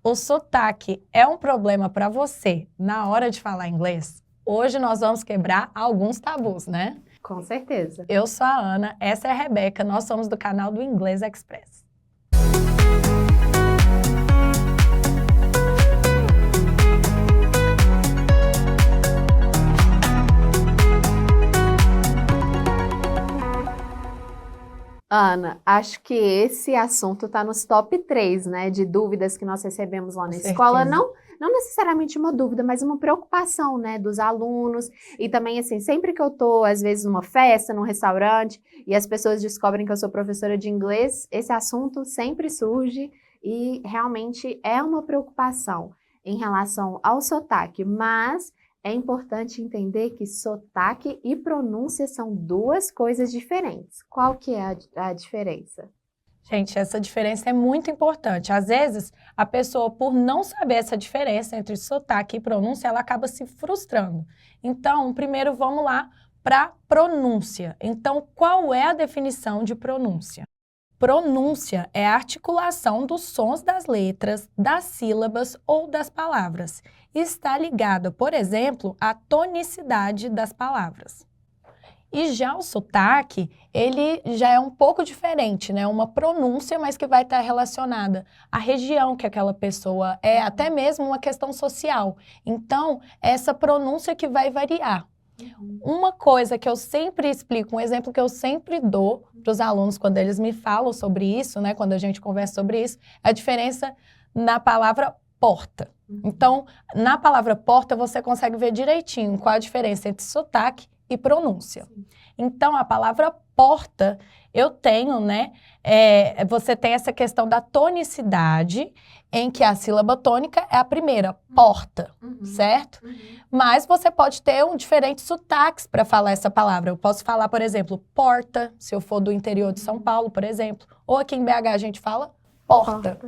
O sotaque é um problema para você na hora de falar inglês? Hoje nós vamos quebrar alguns tabus, né? Com certeza. Eu sou a Ana, essa é a Rebeca, nós somos do canal do Inglês Express. Ana, acho que esse assunto está nos top 3, né, de dúvidas que nós recebemos lá na escola. Não necessariamente uma dúvida, mas uma preocupação, né, dos alunos. E também, assim, sempre que eu tô, às vezes, numa festa, num restaurante, e as pessoas descobrem que eu sou professora de inglês, esse assunto sempre surge e realmente é uma preocupação em relação ao sotaque, mas é importante entender que sotaque e pronúncia são duas coisas diferentes. Qual que é a diferença? Gente, essa diferença é muito importante. Às vezes, a pessoa, por não saber essa diferença entre sotaque e pronúncia, ela acaba se frustrando. Então, primeiro vamos lá para pronúncia. Então, qual é a definição de pronúncia? Pronúncia é a articulação dos sons das letras, das sílabas ou das palavras. Está ligada, por exemplo, à tonicidade das palavras. E já o sotaque, ele já é um pouco diferente, né? Uma pronúncia, mas que vai estar relacionada à região que aquela pessoa é, até mesmo uma questão social. Então, essa pronúncia que vai variar. Uma coisa que eu sempre explico, um exemplo que eu sempre dou para os alunos quando eles me falam sobre isso, né, quando a gente conversa sobre isso, é a diferença na palavra porta. Então, na palavra porta, você consegue ver direitinho qual a diferença entre sotaque e pronúncia. Então, a palavra porta, eu tenho, né, você tem essa questão da tonicidade, em que a sílaba tônica é a primeira, porta, certo? Mas você pode ter diferentes sotaques para falar essa palavra. Eu posso falar, por exemplo, porta, se eu for do interior de São Paulo, por exemplo. Ou aqui em BH a gente fala porta.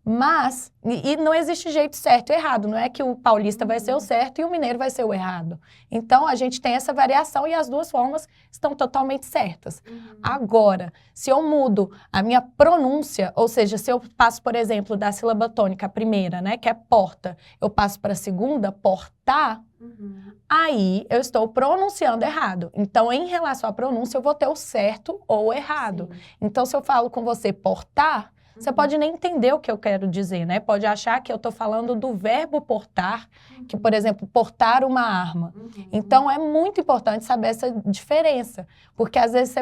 Mas, e não existe jeito certo e errado. Não é que o paulista vai ser o certo e o mineiro vai ser o errado. Então, a gente tem essa variação e as duas formas estão totalmente certas. Agora, se eu mudo a minha pronúncia, ou seja, se eu passo, por exemplo, da sílaba tônica, a primeira, né, que é porta, eu passo para a segunda, portar, aí eu estou pronunciando errado. Então, em relação à pronúncia, eu vou ter o certo ou o errado. Sim. Então, se eu falo com você portar, você pode nem entender o que eu quero dizer, né? Pode achar que eu estou falando do verbo portar, que, por exemplo, portar uma arma. Então, é muito importante saber essa diferença, porque às vezes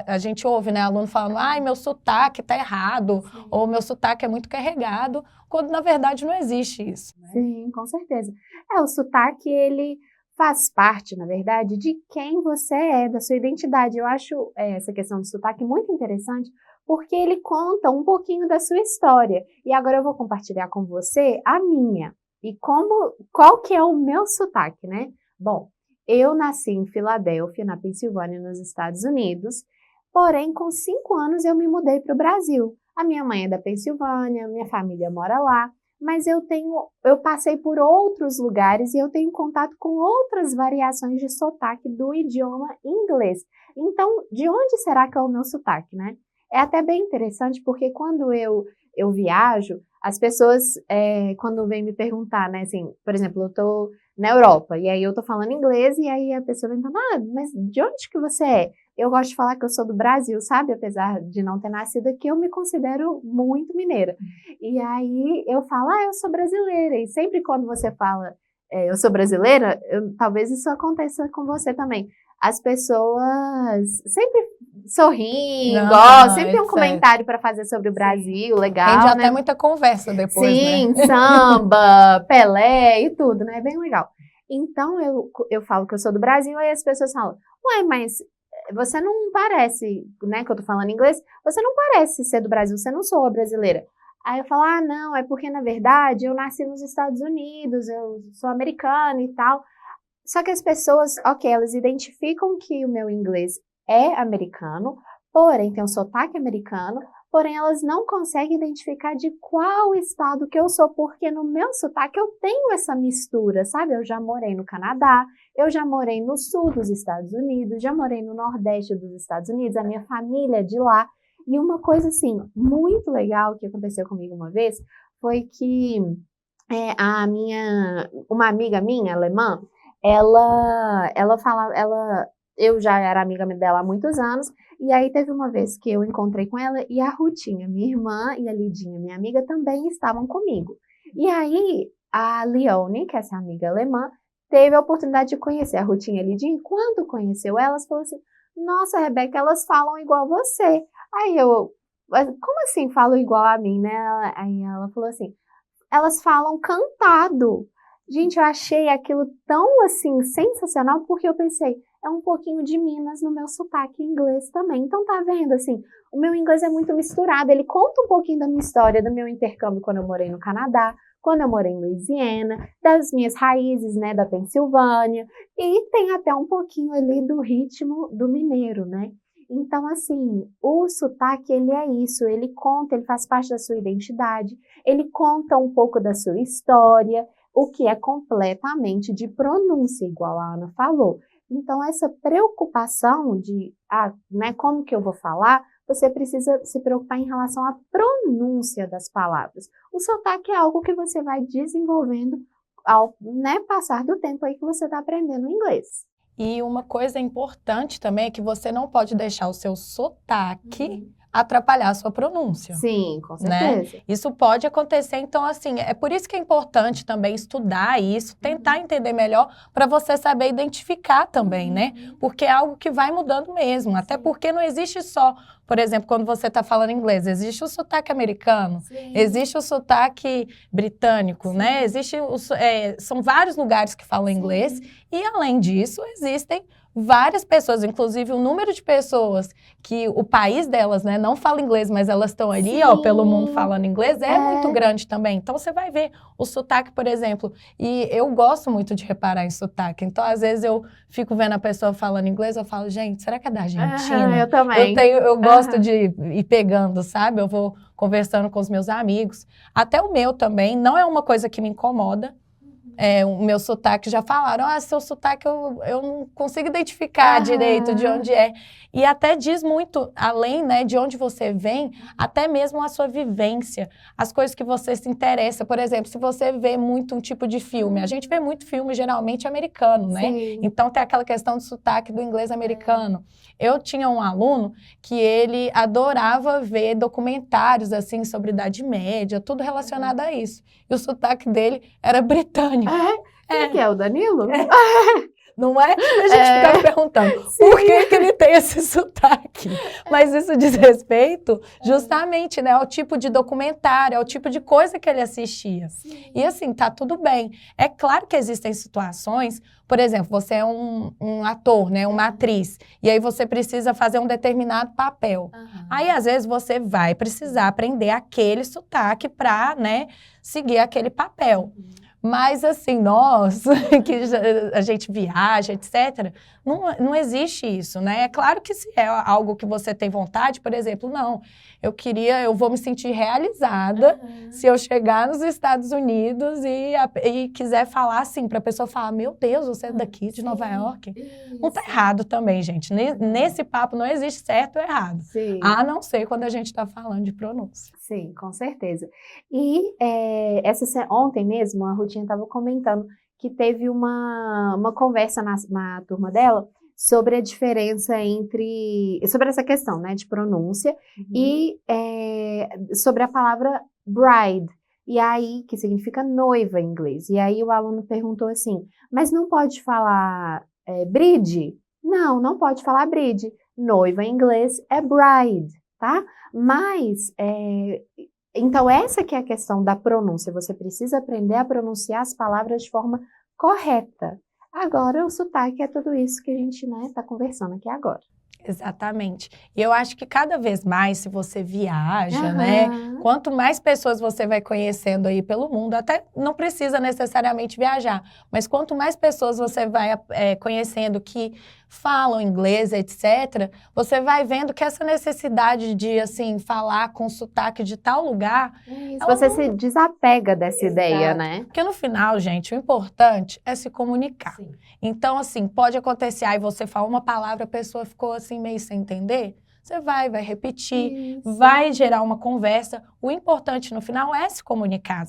a gente ouve, né, aluno falando, ai, meu sotaque está errado, ou meu sotaque é muito carregado, quando na verdade não existe isso. Né? Sim, com certeza. O sotaque, ele faz parte, na verdade, de quem você é, da sua identidade. Eu acho essa questão do sotaque muito interessante, porque ele conta um pouquinho da sua história. E agora eu vou compartilhar com você a minha. E qual que é o meu sotaque, né? Bom, eu nasci em Filadélfia, na Pensilvânia, nos Estados Unidos. Porém, com 5 anos eu me mudei para o Brasil. A minha mãe é da Pensilvânia, minha família mora lá. Mas eu passei por outros lugares e eu tenho contato com outras variações de sotaque do idioma inglês. Então, de onde será que é o meu sotaque, né? É até bem interessante porque quando eu viajo, as pessoas, quando vêm me perguntar, né, assim, por exemplo, eu tô na Europa e aí eu tô falando inglês e aí a pessoa vem falando, mas de onde que você é? Eu gosto de falar que eu sou do Brasil, sabe? Apesar de não ter nascido aqui, eu me considero muito mineira. E aí eu falo, eu sou brasileira. E sempre quando você fala, eu sou brasileira, talvez isso aconteça com você também. As pessoas sempre sorriem, gostam, sempre tem um comentário para fazer sobre o Brasil, legal, Rende né? até muita conversa depois, Sim, né? samba, Pelé e tudo, né? Bem legal. Então, eu falo que eu sou do Brasil, aí as pessoas falam, uai, mas você não parece, né, que eu tô falando inglês, você não parece ser do Brasil, você não soa brasileira. Aí eu falo, não, é porque, na verdade, eu nasci nos Estados Unidos, eu sou americana e tal. Só que as pessoas, elas identificam que o meu inglês é americano, porém tem um sotaque americano, porém elas não conseguem identificar de qual estado que eu sou, porque no meu sotaque eu tenho essa mistura, sabe? Eu já morei no Canadá, eu já morei no sul dos Estados Unidos, já morei no nordeste dos Estados Unidos, a minha família é de lá. E uma coisa, assim, muito legal que aconteceu comigo uma vez, foi que uma amiga minha, alemã, ela falava, eu já era amiga dela há muitos anos, e aí teve uma vez que eu encontrei com ela e a Rutinha, minha irmã, e a Lidinha, minha amiga, também estavam comigo. E aí a Leone, que é essa amiga alemã, teve a oportunidade de conhecer a Rutinha e a Lidinha, e quando conheceu elas, falou assim, nossa, Rebeca, elas falam igual você. Aí como assim falam igual a mim, né? Aí ela falou assim, elas falam cantado. Gente, eu achei aquilo tão, assim, sensacional, porque eu pensei, é um pouquinho de Minas no meu sotaque inglês também. Então, tá vendo, assim, o meu inglês é muito misturado. Ele conta um pouquinho da minha história, do meu intercâmbio quando eu morei no Canadá, quando eu morei em Louisiana, das minhas raízes, né, da Pensilvânia, e tem até um pouquinho ali do ritmo do mineiro, né? Então, assim, o sotaque, ele é isso, ele conta, ele faz parte da sua identidade, ele conta um pouco da sua história, o que é completamente de pronúncia, igual a Ana falou. Então, essa preocupação de, né, como que eu vou falar, você precisa se preocupar em relação à pronúncia das palavras. O sotaque é algo que você vai desenvolvendo ao, né, passar do tempo aí que você está aprendendo inglês. E uma coisa importante também é que você não pode deixar o seu sotaque atrapalhar a sua pronúncia. Sim, com certeza. Né? Isso pode acontecer, então assim, é por isso que é importante também estudar isso, tentar entender melhor para você saber identificar também, né? Porque é algo que vai mudando mesmo, até porque não existe só, por exemplo, quando você está falando inglês, existe o sotaque americano, existe o sotaque britânico, né? São vários lugares que falam inglês e além disso existem várias pessoas, inclusive o número de pessoas que o país delas, né, não fala inglês, mas elas estão ali, ó, pelo mundo falando inglês, é muito grande também. Então, você vai ver o sotaque, por exemplo, e eu gosto muito de reparar em sotaque. Então, às vezes, eu fico vendo a pessoa falando inglês, eu falo, gente, será que é da Argentina? Eu também. Eu gosto de ir pegando, sabe? Eu vou conversando com os meus amigos. Até o meu também, não é uma coisa que me incomoda. O meu sotaque, já falaram, seu sotaque eu não consigo identificar direito de onde é. E até diz muito, além, né, de onde você vem, até mesmo a sua vivência, as coisas que você se interessa. Por exemplo, se você vê muito um tipo de filme, a gente vê muito filme geralmente americano, né? Então tem aquela questão do sotaque do inglês americano. Eu tinha um aluno que ele adorava ver documentários, assim, sobre Idade Média, tudo relacionado a isso. E o sotaque dele era britânico. Quem que é o Danilo? Não é? A gente fica perguntando por que ele tem esse sotaque. Mas isso diz respeito justamente, né, ao tipo de documentário, ao tipo de coisa que ele assistia. E assim, tá tudo bem. É claro que existem situações, por exemplo, você é um ator, né, uma atriz, e aí você precisa fazer um determinado papel. Aí, às vezes, você vai precisar aprender aquele sotaque para, né, seguir aquele papel. Mas, assim, nós, que a gente viaja, etc., não existe isso, né? É claro que se é algo que você tem vontade, por exemplo, não, eu vou me sentir realizada se eu chegar nos Estados Unidos e quiser falar assim, para a pessoa falar, meu Deus, você é daqui, de Nova York. Não tá errado também, gente. Nesse papo não existe certo ou errado. A não ser quando a gente está falando de pronúncia. Sim, com certeza. E ontem mesmo, a Rutinha estava comentando que teve uma conversa na turma dela sobre a diferença sobre essa questão, né, de pronúncia e sobre a palavra bride, e aí, que significa noiva em inglês. E aí o aluno perguntou assim, mas não pode falar bride? Não pode falar bride. Noiva em inglês é bride, tá? Mas, então essa que é a questão da pronúncia, você precisa aprender a pronunciar as palavras de forma correta. Agora, o sotaque é tudo isso que a gente, né, tá conversando aqui agora. Exatamente. E eu acho que cada vez mais, se você viaja, né, quanto mais pessoas você vai conhecendo aí pelo mundo, até não precisa necessariamente viajar, mas quanto mais pessoas você vai conhecendo que falam inglês, etc., você vai vendo que essa necessidade de, assim, falar com sotaque de tal lugar... Você se desapega dessa ideia, né? Porque no final, gente, o importante é se comunicar. Então, assim, pode acontecer, aí você fala uma palavra, a pessoa ficou assim, meio sem entender, você vai repetir, Isso. vai gerar uma conversa. O importante no final é se comunicar.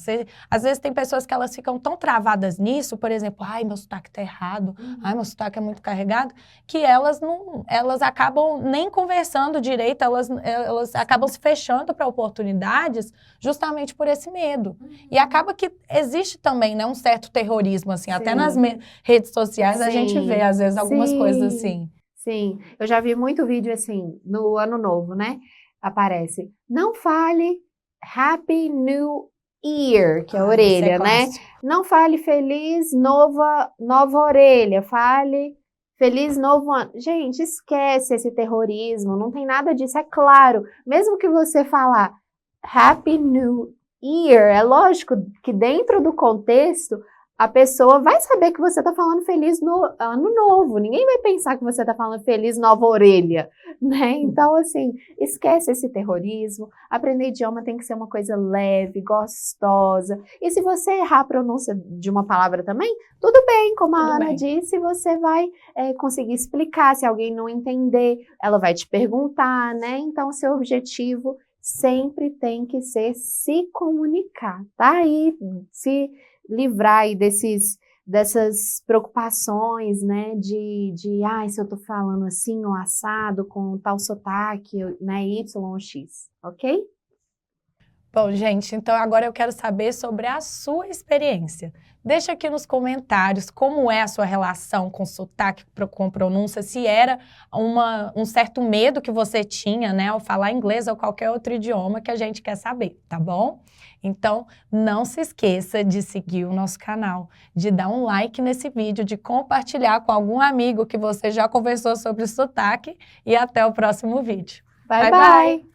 Às vezes tem pessoas que elas ficam tão travadas nisso, por exemplo, ai, meu sotaque tá errado, ai, meu sotaque é muito carregado, que elas acabam nem conversando direito, elas acabam se fechando para oportunidades justamente por esse medo. E acaba que existe também, né, um certo terrorismo, assim, até nas redes sociais a gente vê, às vezes, algumas coisas assim. Sim, eu já vi muito vídeo assim, no Ano Novo, né? Aparece, não fale Happy New Year, que é a orelha, né? Não fale Feliz Nova Orelha, fale Feliz Novo Ano. Gente, esquece esse terrorismo, não tem nada disso, é claro. Mesmo que você falar Happy New Year, é lógico que dentro do contexto, a pessoa vai saber que você está falando Feliz Ano Novo. Ninguém vai pensar que você está falando Feliz Nova Orelha, né? Então, assim, esquece esse terrorismo. Aprender idioma tem que ser uma coisa leve, gostosa. E se você errar a pronúncia de uma palavra também, tudo bem, como a Ana disse, você vai conseguir explicar. Se alguém não entender, ela vai te perguntar, né? Então, seu objetivo sempre tem que ser se comunicar, tá? E se livrar aí dessas preocupações, né, se eu tô falando assim ou assado, com tal sotaque, né, Y ou X, ok? Bom, gente, então agora eu quero saber sobre a sua experiência. Deixa aqui nos comentários como é a sua relação com sotaque, com pronúncia, se era um certo medo que você tinha, né, ao falar inglês ou qualquer outro idioma que a gente quer saber, tá bom? Então, não se esqueça de seguir o nosso canal, de dar um like nesse vídeo, de compartilhar com algum amigo que você já conversou sobre sotaque e até o próximo vídeo. Bye, bye!